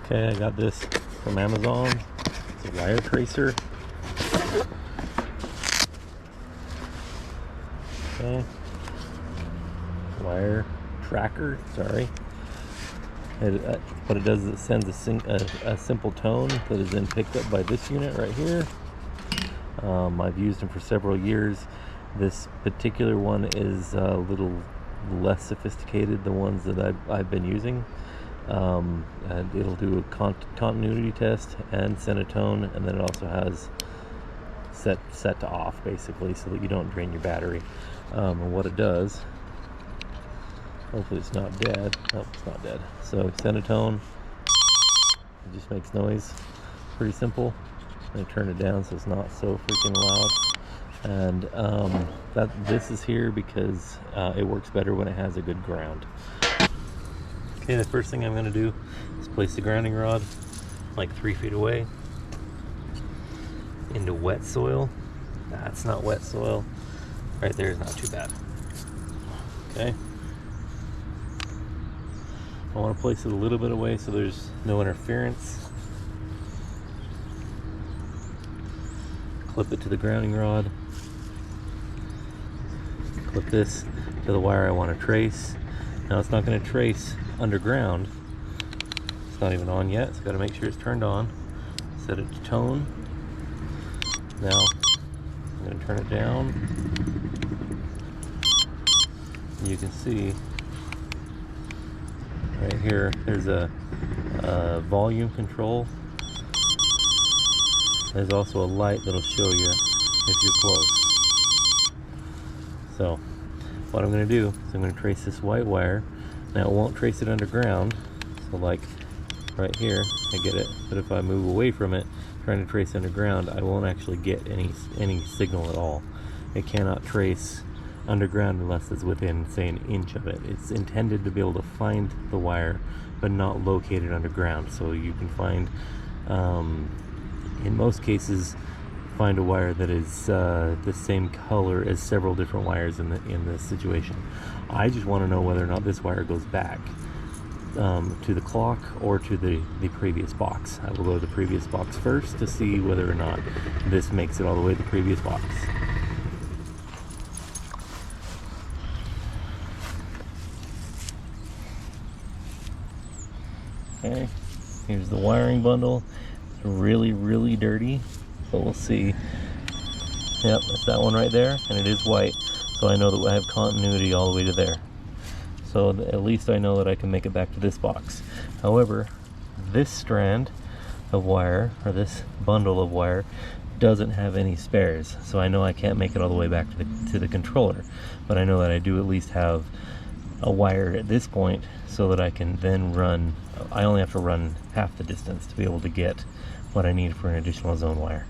Okay, I got this from Amazon. It's a wire tracer. Okay. Wire tracker, sorry. What it does is it sends a simple tone that is then picked up by this unit right here. I've used them for several years. This particular one is a little less sophisticated than ones that I've been using. And it'll do a continuity test and send a tone, and then it also has set to off, basically, so that you don't drain your battery. And what it does, hopefully it's not dead. Oh, it's not dead. So send a tone, it just makes noise. Pretty simple. I'm gonna turn it down so it's not so freaking loud. And this is here because it works better when it has a good ground. Okay, the first thing I'm going to do is place the grounding rod like 3 feet away into wet soil. That's not wet soil. Right there is not too bad. Okay. I want to place it a little bit away so there's no interference. Clip it to the grounding rod. Clip this to the wire I want to trace. Now it's not going to trace underground. It's not even on yet, so got to make sure it's turned on. Set it to tone. Now I'm going to turn it down. You can see right here there's a volume control. There's also a light that'll show you if you're close. So what I'm going to do is I'm going to trace this white wire. Now it won't trace it underground, so like right here I get it, but if I move away from it trying to trace underground, I won't actually get any signal at all. It cannot trace underground unless it's within, say, an inch of it. It's intended to be able to find the wire but not locate it underground. So you can find, in most cases, find a wire that is the same color as several different wires in this situation. I just want to know whether or not this wire goes back to the clock or to the previous box. I will go to the previous box first to see whether or not this makes it all the way to the previous box. Okay, here's the wiring bundle. It's really dirty, but we'll see. Yep, it's that one right there, and it is white, so I know that I have continuity all the way to there. So at least I know that I can make it back to this box. However, this strand of wire, or this bundle of wire, doesn't have any spares, so I know I can't make it all the way back to the controller. But I know that I do at least have a wire at this point, so that I can then run, I only have to run half the distance to be able to get what I need for an additional zone wire.